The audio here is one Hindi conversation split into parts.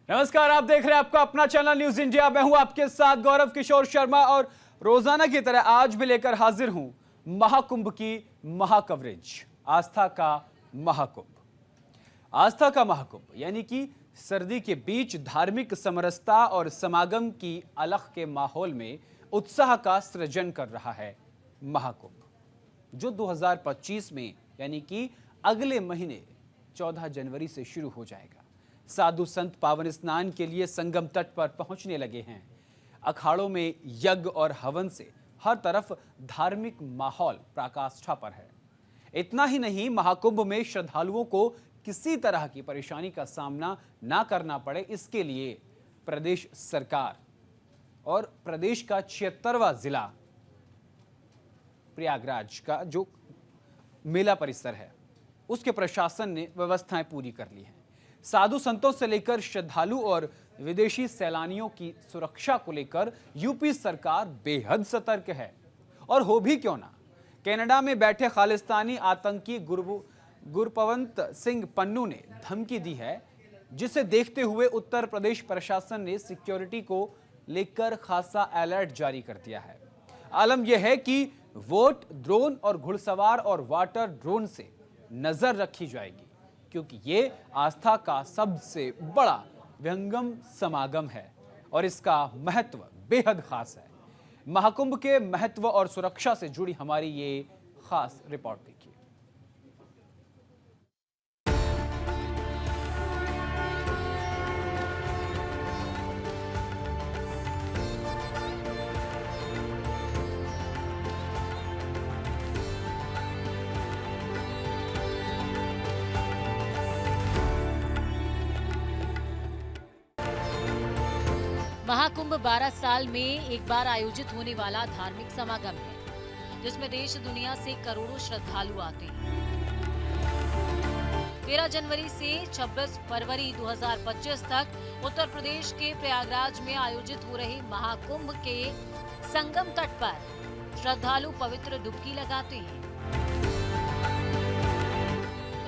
नमस्कार, आप देख रहे हैं आपका अपना चैनल न्यूज इंडिया। मैं हूं आपके साथ गौरव किशोर शर्मा और रोजाना की तरह आज भी लेकर हाजिर हूं महाकुंभ की महाकवरेज। आस्था का महाकुंभ। आस्था का महाकुंभ यानी कि सर्दी के बीच धार्मिक समरसता और समागम की अलख के माहौल में उत्साह का सृजन कर रहा है महाकुंभ, जो 2025 में यानी कि अगले महीने 14 जनवरी से शुरू हो जाएगा। साधु संत पावन स्नान के लिए संगम तट पर पहुंचने लगे हैं। अखाड़ों में यज्ञ और हवन से हर तरफ धार्मिक माहौल पराकाष्ठा पर है। इतना ही नहीं, महाकुंभ में श्रद्धालुओं को किसी तरह की परेशानी का सामना ना करना पड़े, इसके लिए प्रदेश सरकार और प्रदेश का 76वां जिला प्रयागराज का जो मेला परिसर है, उसके प्रशासन ने व्यवस्थाएं पूरी कर ली हैं। साधु संतों से लेकर श्रद्धालु और विदेशी सैलानियों की सुरक्षा को लेकर यूपी सरकार बेहद सतर्क है। और हो भी क्यों ना, कनाडा में बैठे खालिस्तानी आतंकी गुरपवंत सिंह पन्नू ने धमकी दी है, जिसे देखते हुए उत्तर प्रदेश प्रशासन ने सिक्योरिटी को लेकर खासा अलर्ट जारी कर दिया है। आलम यह है कि वोट ड्रोन और घुड़सवार और वाटर ड्रोन से नजर रखी जाएगी, क्योंकि ये आस्था का सबसे बड़ा विहंगम समागम है और इसका महत्व बेहद खास है। महाकुंभ के महत्व और सुरक्षा से जुड़ी हमारी ये खास रिपोर्ट देखिए। महाकुंभ 12 साल में एक बार आयोजित होने वाला धार्मिक समागम है, जिसमें देश दुनिया से करोड़ों श्रद्धालु आते हैं। 13 जनवरी से 26 फरवरी 2025 तक उत्तर प्रदेश के प्रयागराज में आयोजित हो रहे महाकुंभ के संगम तट पर श्रद्धालु पवित्र डुबकी लगाते हैं।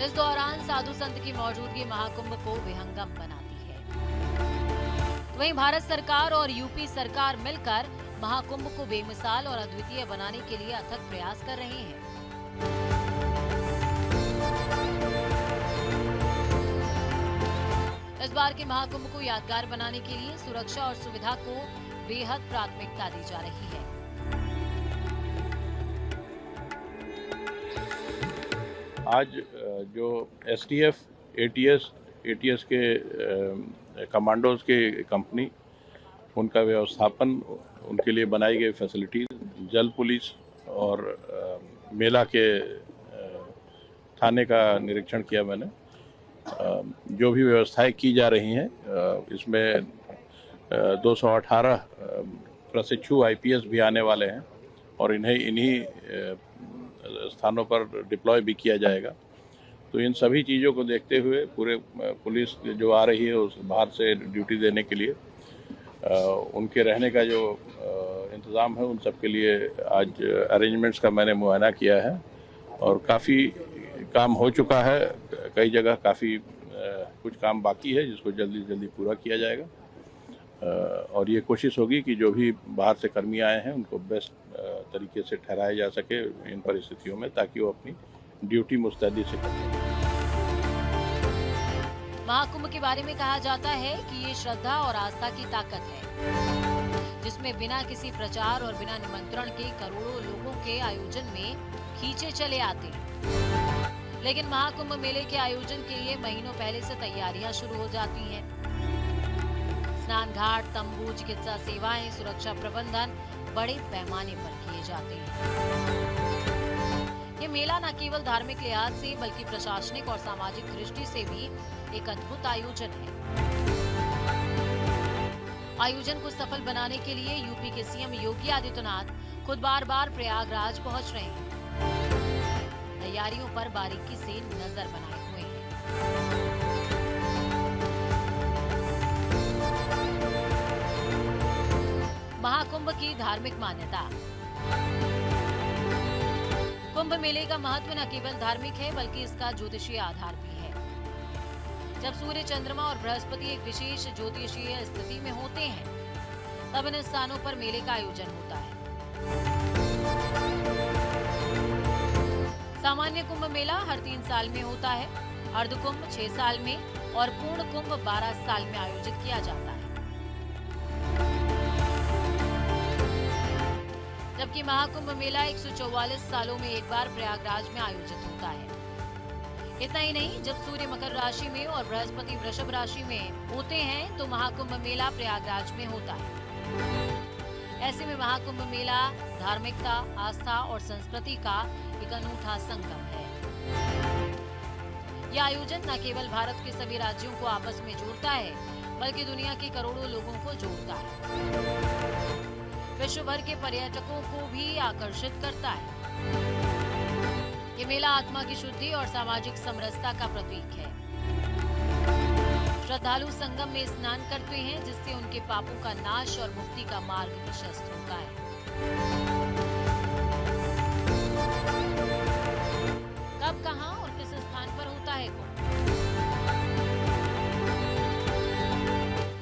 इस दौरान साधु संत की मौजूदगी महाकुंभ को विहंगम बनाती है। वहीं भारत सरकार और यूपी सरकार मिलकर महाकुंभ को बेमिसाल और अद्वितीय बनाने के लिए अथक प्रयास कर रहे हैं। इस बार के महाकुंभ को यादगार बनाने के लिए सुरक्षा और सुविधा को बेहद प्राथमिकता दी जा रही है। आज जो एसटीएफ, एटीएस के कमांडोज की कंपनी, उनका व्यवस्थापन, उनके लिए बनाई गई फैसिलिटीज, जल पुलिस और मेला के थाने का निरीक्षण किया मैंने। जो भी व्यवस्थाएं की जा रही हैं, इसमें 218 प्रशिक्षु आईपीएस भी आने वाले हैं और इन्हीं स्थानों पर डिप्लॉय भी किया जाएगा। तो इन सभी चीज़ों को देखते हुए पूरे पुलिस जो आ रही है उस बाहर से ड्यूटी देने के लिए, उनके रहने का जो इंतज़ाम है, उन सब के लिए आज अरेंजमेंट्स का मैंने मुआयना किया है और काफ़ी काम हो चुका है। कई जगह काफ़ी कुछ काम बाकी है जिसको जल्दी पूरा किया जाएगा और ये कोशिश होगी कि जो भी बाहर से कर्मी आए हैं उनको बेस्ट तरीके से ठहराया जा सके इन परिस्थितियों में, ताकि वो अपनी ड्यूटी मुस्तैदी से करें। महाकुंभ के बारे में कहा जाता है कि ये श्रद्धा और आस्था की ताकत है, जिसमें बिना किसी प्रचार और बिना निमंत्रण के करोड़ों लोगों के आयोजन में खींचे चले आते हैं। लेकिन महाकुंभ मेले के आयोजन के लिए महीनों पहले से तैयारियां शुरू हो जाती हैं। स्नान घाट, तंबू, चिकित्सा सेवाएं, सुरक्षा प्रबंधन बड़े पैमाने पर किए जाते हैं। ये मेला न केवल धार्मिक लिहाज से बल्कि प्रशासनिक और सामाजिक दृष्टि से भी एक अद्भुत आयोजन है। आयोजन को सफल बनाने के लिए यूपी के सीएम योगी आदित्यनाथ खुद बार प्रयागराज पहुंच रहे हैं। तैयारियों पर बारीकी से नजर बनाए हुए हैं। महाकुंभ की धार्मिक मान्यता। कुंभ मेले का महत्व न केवल धार्मिक है बल्कि इसका ज्योतिषीय आधार भी है। जब सूर्य, चंद्रमा और बृहस्पति एक विशेष ज्योतिषीय स्थिति में होते हैं, तब इन स्थानों पर मेले का आयोजन होता है। सामान्य कुंभ मेला हर 3 साल में होता है, अर्ध कुंभ 6 साल में और पूर्ण कुंभ 12 साल में आयोजित किया जाता है। जबकि महाकुंभ मेला 144 सालों में एक बार प्रयागराज में आयोजित होता है। इतना ही नहीं, जब सूर्य मकर राशि में और बृहस्पति वृषभ राशि में होते हैं तो महाकुंभ मेला प्रयागराज में होता है। ऐसे में महाकुंभ मेला धार्मिकता, आस्था और संस्कृति का एक अनूठा संगम है। यह आयोजन न केवल भारत के सभी राज्यों को आपस में जोड़ता है, बल्कि दुनिया के करोड़ों लोगों को जोड़ता है। विश्व भर के पर्यटकों को भी आकर्षित करता है। ये मेला आत्मा की शुद्धि और सामाजिक समरसता का प्रतीक है। श्रद्धालु संगम में स्नान करते हैं, जिससे उनके पापों का नाश और मुक्ति का मार्ग प्रशस्त होता है। कब, कहां और किस स्थान पर होता है कुंभ?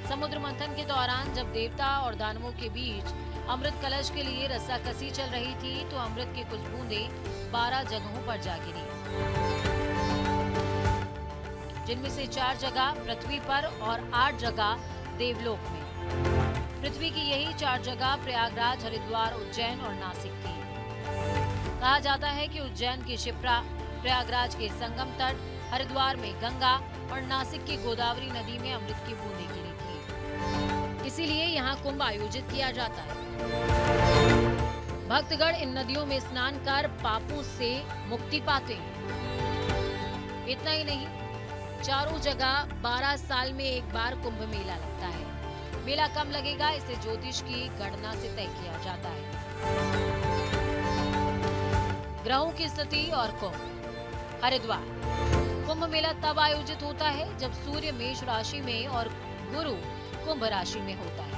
समुद्र मंथन के दौरान जब देवता और दानवों के बीच अमृत कलश के लिए रस्साकसी चल रही थी, तो अमृत की कुछ बूंदें 12 जगहों पर जा गिरी, जिनमें से 4 जगह पृथ्वी पर और 8 जगह देवलोक में। पृथ्वी की यही 4 जगह प्रयागराज, हरिद्वार, उज्जैन और नासिक थी। कहा जाता है कि उज्जैन की शिप्रा, प्रयागराज के संगम तट, हरिद्वार में गंगा और नासिक की गोदावरी नदी में अमृत की बूंदें गिरी थी। इसीलिए यहाँ कुंभ आयोजित किया जाता है। भक्तगण इन नदियों में स्नान कर पापों से मुक्ति पाते हैं। इतना ही नहीं, चारों जगह 12 साल में एक बार कुंभ मेला लगता है। मेला कब लगेगा, इसे ज्योतिष की गणना से तय किया जाता है। ग्रहों की स्थिति और कुंभ। हरिद्वार कुंभ मेला तब आयोजित होता है जब सूर्य मेष राशि में और गुरु कुंभ राशि में होता है।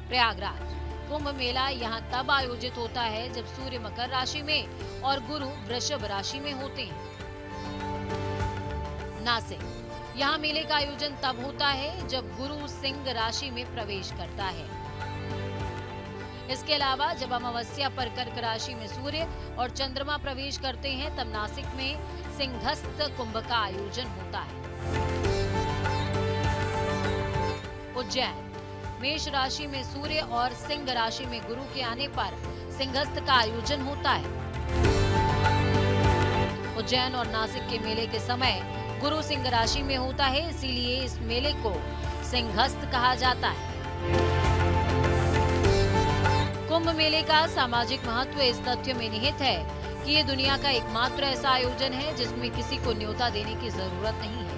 प्रयागराज कुंभ मेला यहाँ तब आयोजित होता है जब सूर्य मकर राशि में और गुरु वृषभ राशि में होते हैं। नासिक यहाँ मेले का आयोजन तब होता है जब गुरु सिंह राशि में प्रवेश करता है। इसके अलावा जब अमावस्या पर कर्क राशि में सूर्य और चंद्रमा प्रवेश करते हैं, तब नासिक में सिंहस्थ कुंभ का आयोजन होता है। उज्जैन मेष राशि में सूर्य और सिंह राशि में गुरु के आने पर सिंहस्थ का आयोजन होता है। उज्जैन और नासिक के मेले के समय गुरु सिंह राशि में होता है, इसीलिए इस मेले को सिंहस्थ कहा जाता है। कुंभ मेले का सामाजिक महत्व इस तथ्य में निहित है कि ये दुनिया का एकमात्र ऐसा आयोजन है जिसमें किसी को न्योता देने की जरूरत नहीं है।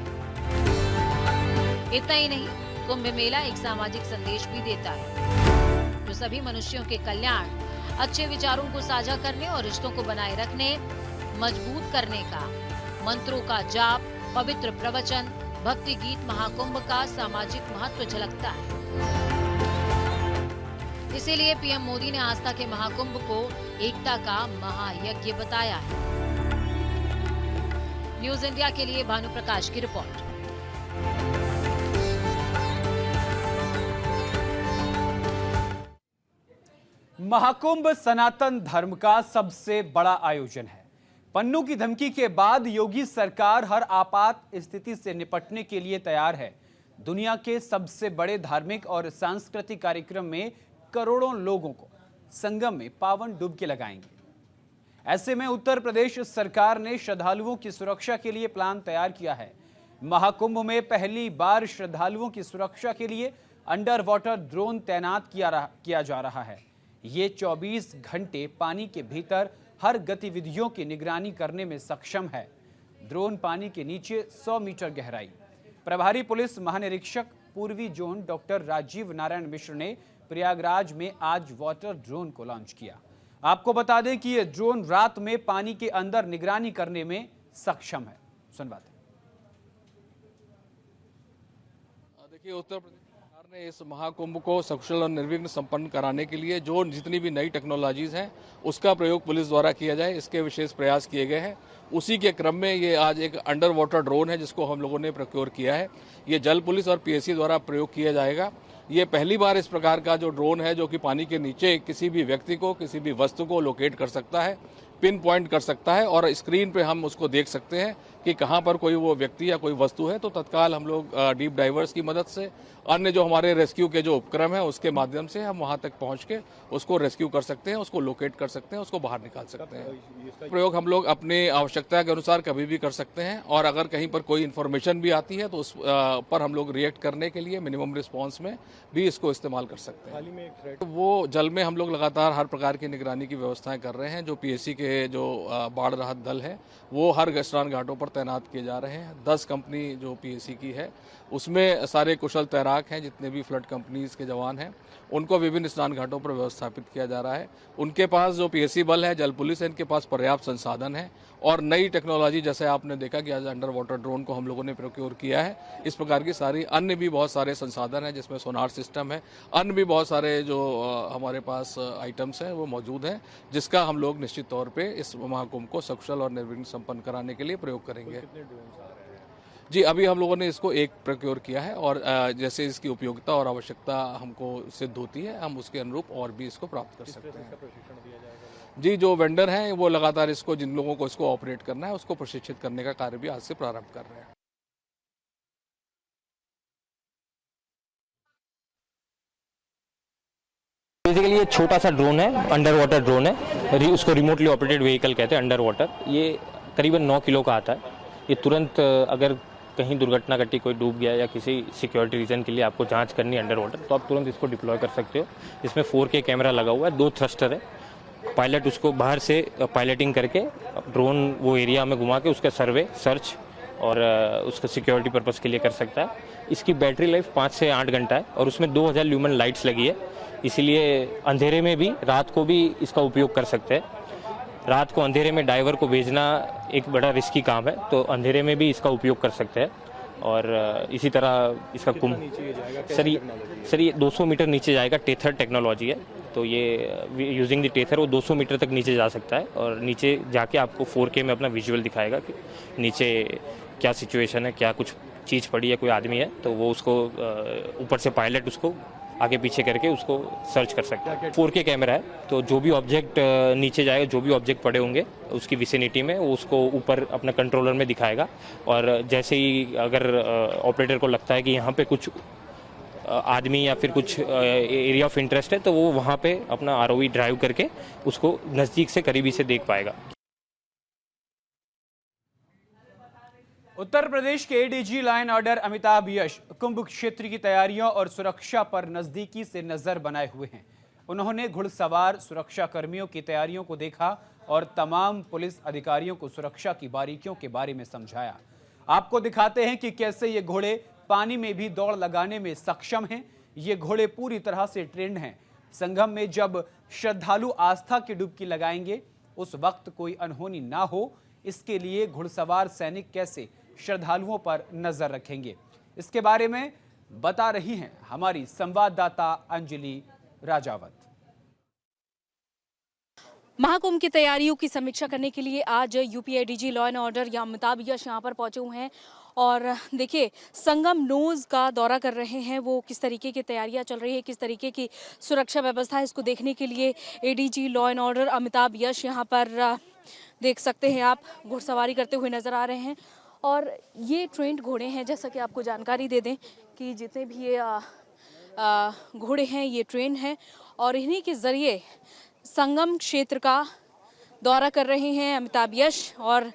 इतना ही नहीं, कुंभ मेला एक सामाजिक संदेश भी देता है, जो सभी मनुष्यों के कल्याण, अच्छे विचारों को साझा करने और रिश्तों को बनाए रखने, मजबूत करने का, मंत्रों का जाप, पवित्र प्रवचन, भक्ति गीत, महाकुंभ का सामाजिक महत्व झलकता है। इसीलिए पीएम मोदी ने आस्था के महाकुंभ को एकता का महायज्ञ बताया है। न्यूज इंडिया के लिए भानु प्रकाश की रिपोर्ट। महाकुंभ सनातन धर्म का सबसे बड़ा आयोजन है। पन्नू की धमकी के बाद योगी सरकार हर आपात स्थिति से निपटने के लिए तैयार है। दुनिया के सबसे बड़े धार्मिक और सांस्कृतिक कार्यक्रम में करोड़ों लोगों को संगम में पावन डुबकी लगाएंगे। ऐसे में उत्तर प्रदेश सरकार ने श्रद्धालुओं की सुरक्षा के लिए प्लान तैयार किया है। महाकुंभ में पहली बार श्रद्धालुओं की सुरक्षा के लिए अंडर वाटर ड्रोन तैनात किया जा रहा है। ये 24 घंटे पानी के भीतर हर गतिविधियों की निगरानी करने में सक्षम है। ड्रोन पानी के नीचे 100 मीटर गहराई। प्रभारी पुलिस महानिरीक्षक पूर्वी जोन डॉक्टर राजीव नारायण मिश्र ने प्रयागराज में आज वाटर ड्रोन को लॉन्च किया। आपको बता दें कि यह ड्रोन रात में पानी के अंदर निगरानी करने में सक्षम है। सुन बात। देखिए, उत्तर प्रदेश सरकार ने इस महाकुंभ को सकुशल और निर्विघ्न संपन्न कराने के लिए जो जितनी भी नई टेक्नोलॉजीज हैं उसका प्रयोग पुलिस द्वारा किया जाए, इसके विशेष प्रयास किए गए हैं। उसी के क्रम में ये आज एक अंडर वाटर ड्रोन है जिसको हम लोगों ने प्रोक्योर किया है। ये जल पुलिस और पीएसी द्वारा प्रयोग किया जाएगा। ये पहली बार इस प्रकार का जो ड्रोन है जो कि पानी के नीचे किसी भी व्यक्ति को, किसी भी वस्तु को लोकेट कर सकता है, पिन पॉइंट कर सकता है और स्क्रीन पे हम उसको देख सकते हैं कि कहाँ पर कोई वो व्यक्ति या कोई वस्तु है। तो तत्काल हम लोग डीप डाइवर्स की मदद से, अन्य जो हमारे रेस्क्यू के जो उपक्रम है उसके माध्यम से हम वहाँ तक पहुँच के उसको रेस्क्यू कर सकते हैं, उसको लोकेट कर सकते हैं, उसको बाहर निकाल सकते हैं। प्रयोग हम लोग अपनी आवश्यकता के अनुसार कभी भी कर सकते हैं और अगर कहीं पर कोई इन्फॉर्मेशन भी आती है तो उस पर हम लोग रिएक्ट करने के लिए मिनिमम रिस्पॉन्स में भी इसको इस्तेमाल कर सकते हैं। वो जल में हम लोग लगातार हर प्रकार की निगरानी की व्यवस्थाएं कर रहे हैं। जो पीएसी के जो बाढ़ राहत दल है वो हर स्नान घाटों पर तैनात किए जा रहे हैं। 10 कंपनी जो पीएसी की है उसमें सारे कुशल तैराक हैं, जितने भी फ्लड कंपनीज के जवान हैं उनको विभिन्न स्नान घाटों पर व्यवस्थापित किया जा रहा है। उनके पास जो पीएसी बल है, जल पुलिस है, इनके पास पर्याप्त संसाधन है और नई टेक्नोलॉजी जैसे आपने देखा कि आज अंडर वाटर ड्रोन को हम लोगों ने प्रोक्योर किया है, इस प्रकार की सारी अन्य भी बहुत सारे संसाधन हैं जिसमें सोनार सिस्टम है, अन्य भी बहुत सारे जो हमारे पास आइटम्स हैं वो मौजूद हैं, जिसका हम लोग निश्चित तौर पे इस महाकुंभ को सकुशल और निर्विघ्न संपन्न कराने के लिए प्रयोग करेंगे। जी, अभी हम लोगों ने इसको एक प्रोक्योर किया है और जैसे इसकी उपयोगिता और आवश्यकता हमको सिद्ध होती है हम उसके अनुरूप और भी इसको प्राप्त कर सकते हैं। जी, जो वेंडर हैं वो लगातार इसको, जिन लोगों को इसको ऑपरेट करना है उसको प्रशिक्षित करने का कार्य भी आज से प्रारंभ कर रहे हैं। बेसिकली ये छोटा सा ड्रोन है, अंडर वाटर ड्रोन है, उसको रिमोटली ऑपरेटेड व्हीकल कहते हैं अंडर वाटर। ये करीबन 9 किलो का आता है। ये तुरंत अगर कहीं दुर्घटना घटी, कोई डूब गया या किसी सिक्योरिटी रीजन के लिए आपको जांच करनी है अंडर वाटर, तो आप तुरंत इसको डिप्लॉय कर सकते हो। इसमें 4K कैमरा लगा हुआ है, 2 थ्रस्टर है। पायलट उसको बाहर से पायलटिंग करके ड्रोन वो एरिया में घुमा के उसका सर्वे, सर्च और उसका सिक्योरिटी पर्पस के लिए कर सकता है। इसकी बैटरी लाइफ 5 से 8 घंटा है और उसमें 2000 ल्यूमेन लाइट्स लगी है, इसीलिए अंधेरे में भी, रात को भी इसका उपयोग कर सकते हैं। रात को अंधेरे में डाइवर को भेजना एक बड़ा रिस्की काम है, तो अंधेरे में भी इसका उपयोग कर सकते हैं। और इसी तरह इसका कुंभ सर ये 200 मीटर नीचे जाएगा। टेथर टेक्नोलॉजी है, तो ये यूजिंग द टेथर वो 200 मीटर तक नीचे जा सकता है और नीचे जाके आपको 4K में अपना विजुअल दिखाएगा कि नीचे क्या सिचुएशन है, क्या कुछ चीज़ पड़ी है, कोई आदमी है, तो वो उसको ऊपर से पायलट उसको आगे पीछे करके उसको सर्च कर सकते हैं। 4K कैमरा है, तो जो भी ऑब्जेक्ट नीचे जाएगा, जो भी ऑब्जेक्ट पड़े होंगे उसकी विसिनिटी में, वो उसको ऊपर अपना कंट्रोलर में दिखाएगा। और जैसे ही अगर ऑपरेटर को लगता है कि यहाँ पे कुछ आदमी या फिर कुछ एरिया ऑफ इंटरेस्ट है, तो वो वहाँ पे अपना ROV ड्राइव करके उसको नज़दीक से, करीबी से देख पाएगा। उत्तर प्रदेश के ADG law and order Amitabh Yash Kumbh क्षेत्र की तैयारियों और सुरक्षा पर नजदीकी से नजर बनाए हुए हैं। उन्होंने घुड़सवार सुरक्षा कर्मियों की तैयारियों को देखा और तमाम पुलिस अधिकारियों को सुरक्षा की बारीकियों के बारे में समझाया। आपको दिखाते हैं कि कैसे ये घोड़े पानी में भी दौड़ लगाने में सक्षम हैं। ये घोड़े पूरी तरह से ट्रेंड हैं। संगम में जब श्रद्धालु आस्था की डुबकी लगाएंगे उस वक्त कोई अनहोनी ना हो, इसके लिए घुड़सवार सैनिक कैसे श्रद्धालुओं पर नजर रखेंगे, इसके बारे में बता रही हैं हमारी संवाददाता अंजलि राजावत। महाकुंभ की तैयारियों की समीक्षा करने के लिए आज UP ADG law and order या अमिताभ यश यहाँ पर पहुंचे हुए हैं और देखिए संगम नोज का दौरा कर रहे हैं। वो किस तरीके की तैयारियां चल रही है, किस तरीके की सुरक्षा व्यवस्था है, इसको देखने के लिए ADG law and order Amitabh Yash यहाँ पर देख सकते हैं आप, घुड़सवारी करते हुए नजर आ रहे हैं। और ये ट्रेंड घोड़े हैं, जैसा कि आपको जानकारी दे दें कि जितने भी ये घोड़े हैं ये ट्रेंड हैं और इन्हीं के ज़रिए संगम क्षेत्र का दौरा कर रहे हैं अमिताभ यश। और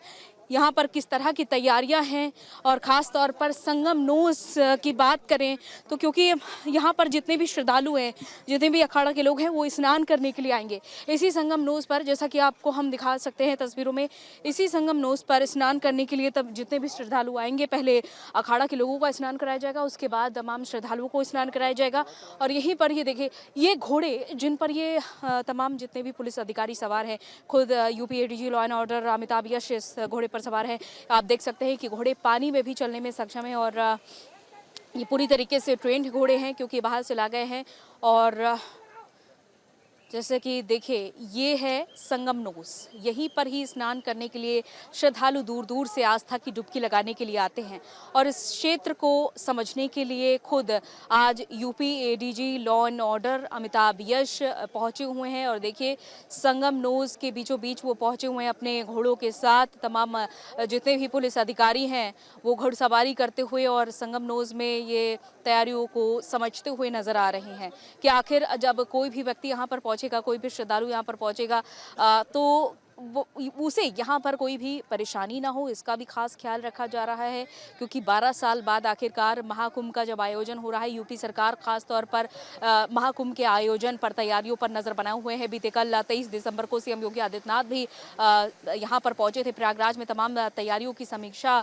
यहाँ पर किस तरह की तैयारियां हैं और ख़ास तौर पर संगम नोज की बात करें तो क्योंकि यहाँ पर जितने भी श्रद्धालु हैं, जितने भी अखाड़ा के लोग हैं वो स्नान करने के लिए आएंगे इसी संगम नोज पर, जैसा कि आपको हम दिखा सकते हैं तस्वीरों में, इसी संगम नोज पर स्नान करने के लिए तब जितने भी श्रद्धालु आएंगे पहले अखाड़ा के लोगों का स्नान कराया जाएगा, उसके बाद तमाम श्रद्धालुओं को स्नान कराया जाएगा। और यहीं पर ये देखिए ये घोड़े जिन पर ये तमाम जितने भी पुलिस अधिकारी सवार हैं, खुद UP ADG law and order Amitabh Yash इस घोड़े पर सवार है। आप देख सकते हैं कि घोड़े पानी में भी चलने में सक्षम है और ये पूरी तरीके से ट्रेंड घोड़े हैं क्योंकि बाहर से ला गए हैं। और जैसे कि देखिए ये है संगम नोस, यहीं पर ही स्नान करने के लिए श्रद्धालु दूर दूर से आस्था की डुबकी लगाने के लिए आते हैं। और इस क्षेत्र को समझने के लिए खुद आज UP ADG law and order Amitabh Yash पहुंचे हुए हैं। और देखिए संगम नोस के बीचों बीच वो पहुंचे हुए हैं अपने घोड़ों के साथ। तमाम जितने भी पुलिस अधिकारी हैं वो घुड़सवारी करते हुए और संगम नोस में ये तैयारियों को समझते हुए नजर आ रहे हैं कि आखिर जब कोई भी व्यक्ति यहाँ पर पहुंचेगा, कोई भी श्रद्धालु यहाँ पर पहुंचेगा तो उसे यहाँ पर कोई भी परेशानी ना हो, इसका भी खास ख्याल रखा जा रहा है। क्योंकि 12 साल बाद आखिरकार महाकुंभ का जब आयोजन हो रहा है, यूपी सरकार खास तौर पर महाकुंभ के आयोजन पर तैयारियों पर नजर बनाए हुए हैं। बीते कल 23 दिसंबर को सीएम योगी आदित्यनाथ भी यहाँ पर पहुंचे थे प्रयागराज में, तमाम तैयारियों की समीक्षा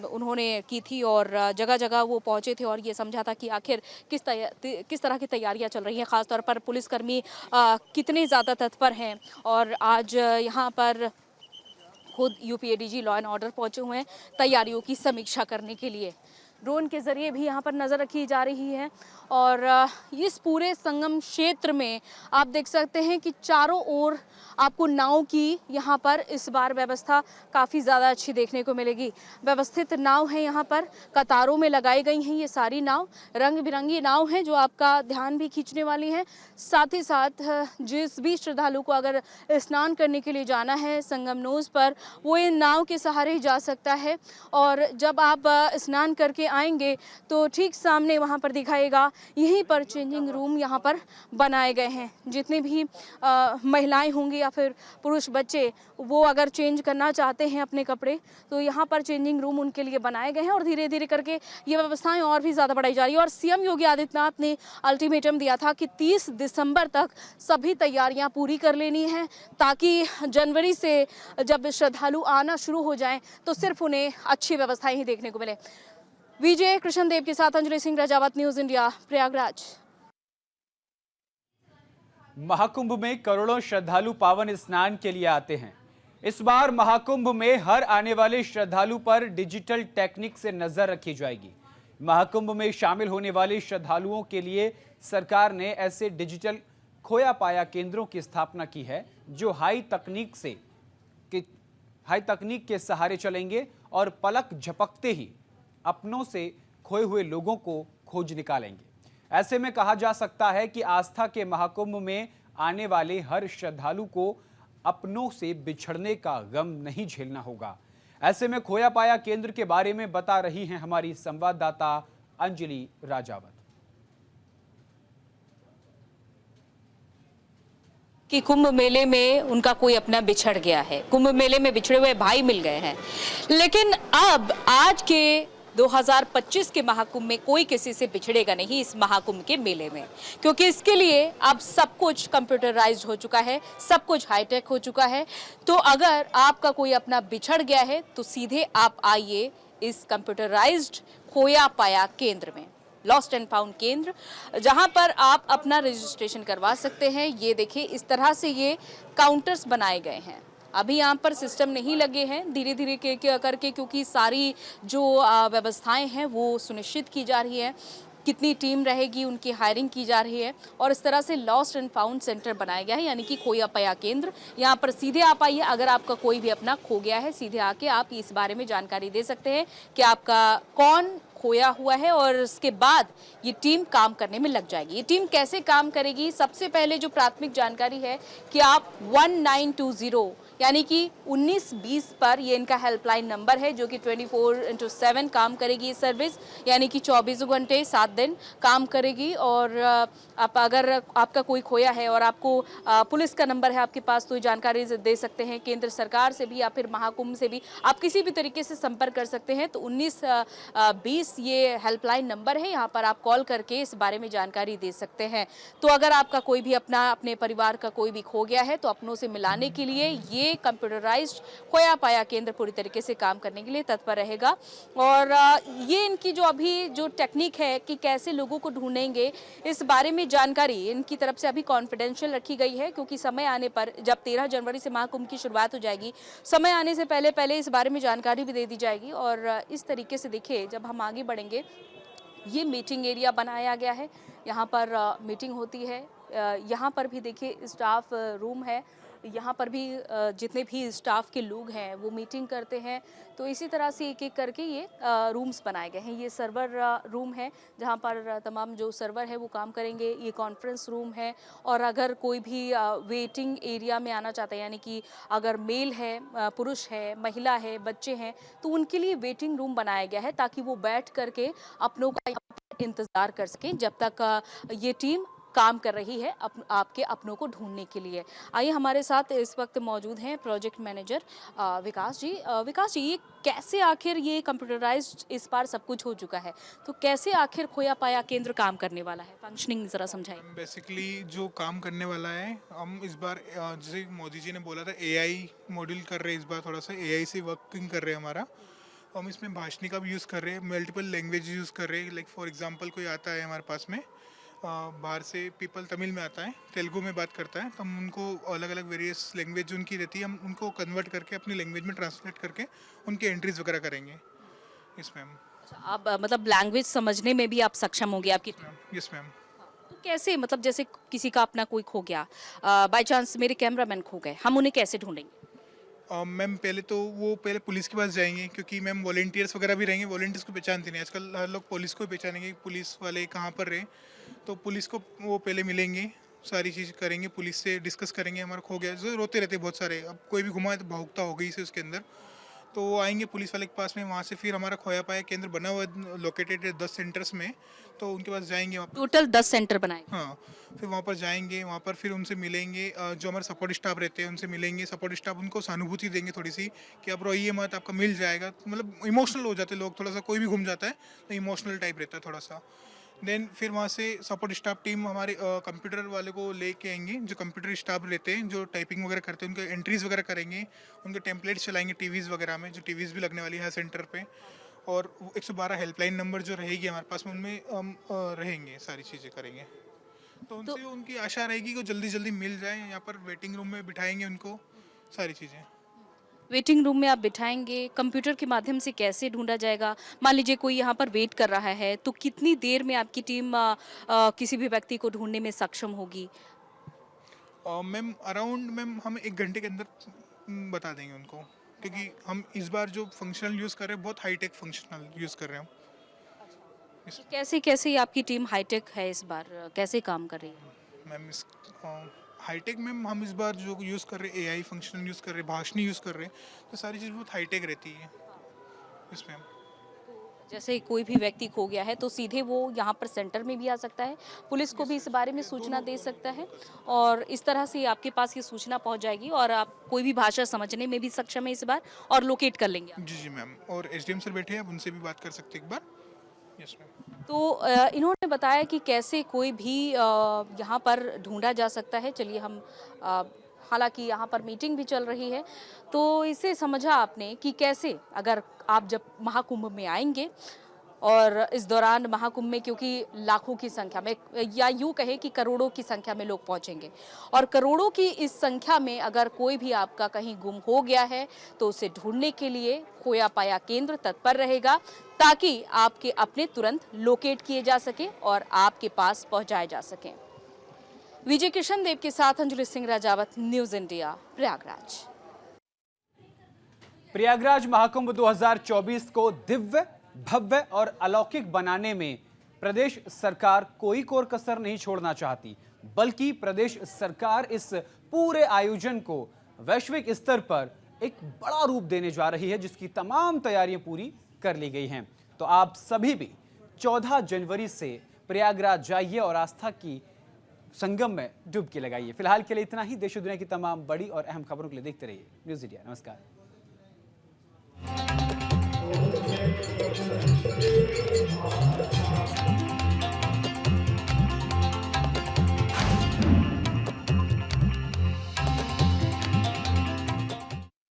उन्होंने की थी और जगह जगह वो पहुंचे थे और ये समझा था कि आखिर किस तरह की तैयारियां चल रही हैं, खासतौर पर पुलिसकर्मी कितने ज़्यादा तत्पर हैं। और आज यहाँ पर खुद UP ADG law and order पहुंचे हुए हैं तैयारियों की समीक्षा करने के लिए। ड्रोन के जरिए भी यहाँ पर नज़र रखी जा रही है। और इस पूरे संगम क्षेत्र में आप देख सकते हैं कि चारों ओर आपको नाव की यहाँ पर इस बार व्यवस्था काफ़ी ज़्यादा अच्छी देखने को मिलेगी। व्यवस्थित नाव है, यहाँ पर कतारों में लगाई गई हैं ये सारी नाव, रंग बिरंगी नाव हैं जो आपका ध्यान भी खींचने वाली हैं। साथ ही साथ जिस भी श्रद्धालु को अगर स्नान करने के लिए जाना है संगम नोस पर, वो इन नाव के सहारे ही जा सकता है। और जब आप स्नान करके आएंगे तो ठीक सामने वहाँ पर दिखाएगा, यहीं पर चेंजिंग रूम यहाँ पर बनाए गए हैं। जितने भी महिलाएं होंगी या फिर पुरुष बच्चे वो अगर चेंज करना चाहते हैं अपने कपड़े तो यहाँ पर चेंजिंग रूम उनके लिए बनाए गए हैं। और धीरे धीरे करके ये व्यवस्थाएं और भी ज़्यादा बढ़ाई जा रही है। और सीएम योगी आदित्यनाथ ने अल्टीमेटम दिया था कि 30 दिसंबर तक सभी तैयारियां पूरी कर लेनी है ताकि जनवरी से जब श्रद्धालु आना शुरू हो जाएं तो सिर्फ उन्हें अच्छी व्यवस्थाएं ही देखने को मिले। विजय कृष्णदेव के साथ अंजलि सिंह रजावत, न्यूज़ इंडिया, प्रयागराज। महाकुंभ में करोड़ों श्रद्धालु पावन स्नान के लिए आते हैं। इस बार महाकुंभ में हर आने वाले श्रद्धालु पर डिजिटल टेक्निक से नजर रखी जाएगी। महाकुंभ में शामिल होने वाले श्रद्धालुओं के लिए सरकार ने ऐसे डिजिटल खोया पाया केंद्रों की स्थापना की है जो हाई तकनीक के सहारे चलेंगे और पलक झपकते ही अपनों से खोए हुए लोगों को खोज निकालेंगे। ऐसे में कहा जा सकता है कि आस्था के महाकुंभ में आने वाले हर श्रद्धालु को अपनों से बिछड़ने का गम नहीं झेलना होगा। ऐसे में खोया पाया केंद्र के बारे में बता रही हैं हमारी संवाददाता अंजलि राजावत। कि कुंभ मेले में उनका कोई अपना बिछड़ गया है, कुंभ मेले में बिछड़े हुए भाई मिल गए हैं। लेकिन अब आज के 2025 के महाकुंभ में कोई किसी से बिछड़ेगा नहीं इस महाकुंभ के मेले में, क्योंकि इसके लिए अब सब कुछ कंप्यूटराइज्ड हो चुका है, सब कुछ हाईटेक हो चुका है। तो अगर आपका कोई अपना बिछड़ गया है तो सीधे आप आइए इस कंप्यूटराइज्ड खोया पाया केंद्र में, लॉस्ट एंड फाउंड केंद्र, जहां पर आप अपना रजिस्ट्रेशन करवा सकते हैं। ये देखिए इस तरह से ये काउंटर्स बनाए गए हैं। अभी यहाँ पर सिस्टम नहीं लगे हैं, धीरे धीरे करके क्योंकि सारी जो व्यवस्थाएं हैं वो सुनिश्चित की जा रही है, कितनी टीम रहेगी उनकी हायरिंग की जा रही है। और इस तरह से लॉस्ट एंड फाउंड सेंटर बनाया गया है, यानी कि खोया पाया केंद्र। यहाँ पर सीधे आप आइए, अगर आपका कोई भी अपना खो गया है सीधे आके आप इस बारे में जानकारी दे सकते हैं कि आपका कौन खोया हुआ है और उसके बाद ये टीम काम करने में लग जाएगी। ये टीम कैसे काम करेगी? सबसे पहले जो प्राथमिक जानकारी है कि आप 1920 यानी कि 1920 पर ये इनका हेल्पलाइन नंबर है जो कि 24/7 काम करेगी ये सर्विस, यानी कि 24 घंटे 7 दिन काम करेगी। और आप अगर आपका कोई खोया है और आपको पुलिस का नंबर है आपके पास तो जानकारी दे सकते हैं। केंद्र सरकार से भी या फिर महाकुंभ से भी आप किसी भी तरीके से संपर्क कर सकते हैं। तो 1920 ये हेल्पलाइन नंबर है, यहाँ पर आप कॉल करके इस बारे में जानकारी दे सकते हैं। तो अगर आपका कोई भी अपने परिवार का कोई भी खो गया है तो अपनों से मिलाने के लिए ये कंप्यूटराइज्ड खोया पाया केंद्र पूरी तरीके से काम करने के लिए तत्पर रहेगा। और ये इनकी जो अभी जो टेक्निक है कि कैसे लोगों को ढूंढेंगे, इस बारे में जानकारी इनकी तरफ से अभी कॉन्फिडेंशियल रखी गई है, क्योंकि समय आने पर जब 13 जनवरी से महाकुंभ की शुरुआत हो जाएगी, समय आने से पहले इस बारे में जानकारी भी दे दी जाएगी। और इस तरीके से देखिए जब हम आगे बढ़ेंगे ये मीटिंग एरिया बनाया गया है, यहाँ पर मीटिंग होती है। यहाँ पर भी देखिए स्टाफ रूम है, यहाँ पर भी जितने भी स्टाफ के लोग हैं वो मीटिंग करते हैं। तो इसी तरह से एक एक करके ये रूम्स बनाए गए हैं। ये सर्वर रूम है जहाँ पर तमाम जो सर्वर है वो काम करेंगे। ये कॉन्फ्रेंस रूम है, और अगर कोई भी वेटिंग एरिया में आना चाहता है, यानी कि अगर मेल है, पुरुष है, महिला है, बच्चे हैं, तो उनके लिए वेटिंग रूम बनाया गया है ताकि वो बैठ करके अपनों का इंतज़ार कर सकें जब तक ये टीम काम कर रही है आपके अपनों को ढूंढने के लिए। आइए, हमारे साथ इस वक्त मौजूद हैं प्रोजेक्ट मैनेजर विकास जी। विकास जी, ये कैसे आखिर ये कंप्यूटराइज्ड इस बार सब कुछ हो चुका है, तो कैसे आखिर खोया पाया केंद्र काम करने वाला है? फंक्शनिंग ज़रा समझाइए। बेसिकली जो काम करने वाला है, हम इस बार जैसे मोदी जी ने बोला था एआई मॉड्यूल कर रहे हैं, इस बार थोड़ा सा एआई से वर्किंग कर रहे हैं हमारा। हम इसमें भाषणी का भी यूज़ कर रहे हैं, मल्टीपल लैंग्वेज यूज़ कर रहे हैं। लाइक फॉर एग्जांपल कोई आता है हमारे पास में, बाहर से पीपल तमिल में आता है, तेलुगु में बात करता है, तो हम उनको अलग अलग वेरियस लैंग्वेज जो उनकी रहती है हम उनको कन्वर्ट करके अपनी लैंग्वेज में ट्रांसलेट करके उनके एंट्रीज वगैरह करेंगे इसमें हम। आप मतलब लैंग्वेज समझने में भी आप सक्षम होंगे आपकी? Yes ma'am. तो कैसे, मतलब जैसे किसी का अपना कोई खो गया, बाय चांस मेरे कैमरामैन खो गए, हम उन्हें कैसे ढूंढेंगे? मैम पहले तो वो पहले पुलिस के पास जाएंगे, क्योंकि मैम वॉलेंटियर्स वगैरह भी रहेंगे। वॉलेंटियर्स को पहचानते नहीं, आजकल हर लोग पुलिस को पहचानेंगे, पुलिस वाले कहाँ पर रहे। तो पुलिस को वो पहले मिलेंगे, सारी चीज़ करेंगे, पुलिस से डिस्कस करेंगे हमारा खो गया। जो रोते रहते बहुत सारे, अब कोई भी घुमा है तो भावुकता हो गई से उसके अंदर, तो वो आएंगे पुलिस वाले के पास में। वहाँ से फिर हमारा खोया पाया केंद्र बना हुआ लोकेटेड है 10 सेंटर्स में, तो उनके पास जाएंगे। टोटल 10 सेंटर बनाए। हाँ, फिर वहाँ पर जाएंगे, वहाँ पर फिर उनसे मिलेंगे, जो हमारे सपोर्ट स्टाफ रहते हैं उनसे मिलेंगे। सपोर्ट स्टाफ उनको सहानुभूति देंगे थोड़ी सी कि आप रोइए मत, आपका मिल जाएगा। मतलब इमोशनल हो जाते लोग, थोड़ा सा कोई भी घूम जाता है तो इमोशनल टाइप रहता है थोड़ा सा। देन फिर वहाँ से सपोर्ट स्टाफ टीम हमारे कंप्यूटर वाले को लेके आएंगे, जो कंप्यूटर स्टाफ रहते हैं जो टाइपिंग वगैरह करते हैं, उनके एंट्रीज वगैरह करेंगे, उनके टेम्पलेट्स चलाएंगे टीवीज़ वगैरह में, जो टीवीज़ भी लगने वाली है सेंटर पे। और 112 हेल्पलाइन नंबर जो रहेगी हमारे पास में, उनमें हम रहेंगे, सारी चीज़ें करेंगे। तो उनसे उनकी आशा रहेगी कि जल्दी जल्दी मिल जाए। यहाँ पर वेटिंग रूम में बिठाएंगे उनको, सारी चीज़ें। वेटिंग रूम में आप बिठाएंगे, कंप्यूटर के माध्यम से कैसे ढूंढा जाएगा? मान लीजिए कोई यहाँ पर वेट कर रहा है, तो कितनी देर में आपकी टीम किसी भी व्यक्ति को ढूंढने में सक्षम होगी? मैम अराउंड हम 1 घंटे के अंदर बता देंगे उनको, क्योंकि हम इस बार जो फंक्शनल यूज़ कर रहे हैं बहुत हाईटेक फंक्शनल यूज़ कर रहे हैं हम। कैसे कैसे आपकी टीम हाईटेक है इस बार, कैसे काम कर रही है? मैम इस हाईटेक में हम इस बार जो यूज़ कर रहे हैं एआई फंक्शनल यूज़ कर रहे हैं, भाषणी यूज़ कर रहे हैं, तो सारी चीज़ बहुत हाईटेक रहती है इसमें। जैसे कोई भी व्यक्ति खो गया है तो सीधे वो यहाँ पर सेंटर में भी आ सकता है, पुलिस को भी इस बारे में सूचना दे सकता है, और इस तरह से आपके पास ये सूचना पहुँच जाएगी और आप कोई भी भाषा समझने में भी सक्षम है इस बार, और लोकेट कर लेंगे। जी मैम, और एसडीएम सर बैठे हैं, आप उनसे भी बात कर सकते हैं एक बार। Yes ma'am. तो इन्होंने बताया कि कैसे कोई भी यहाँ पर ढूंढा जा सकता है। चलिए हम हालांकि यहाँ पर मीटिंग भी चल रही है, तो इसे समझा आपने कि कैसे अगर आप जब महाकुंभ में आएंगे, और इस दौरान महाकुंभ में क्योंकि लाखों की संख्या में, या यूँ कहे कि करोड़ों की संख्या में लोग पहुँचेंगे, और करोड़ों की इस संख्या में अगर कोई भी आपका कहीं गुम हो गया है तो उसे ढूंढने के लिए खोया पाया केंद्र तत्पर रहेगा, ताकि आपके अपने तुरंत लोकेट किए जा सके और आपके पास पहुँचाए जा सकें। विजय किशन देव के साथ अंजलि सिंह राजावत, न्यूज़ इंडिया, प्रयागराज। प्रयागराज महाकुंभ 2024 को दिव्य, भव्य और अलौकिक बनाने में प्रदेश सरकार कोई कोर कसर नहीं छोड़ना चाहती, बल्कि प्रदेश सरकार इस पूरे आयोजन को वैश्विक स्तर पर एक बड़ा रूप देने जा रही है, जिसकी तमाम तैयारियां पूरी कर ली गई हैं। तो आप सभी भी 14 जनवरी से प्रयागराज जाइए और आस्था की संगम में डुबकी लगाइए। फिलहाल के लिए इतना ही। देश और दुनिया की तमाम बड़ी और अहम खबरों के लिए देखते रहिए न्यूज़ इंडिया। नमस्कार।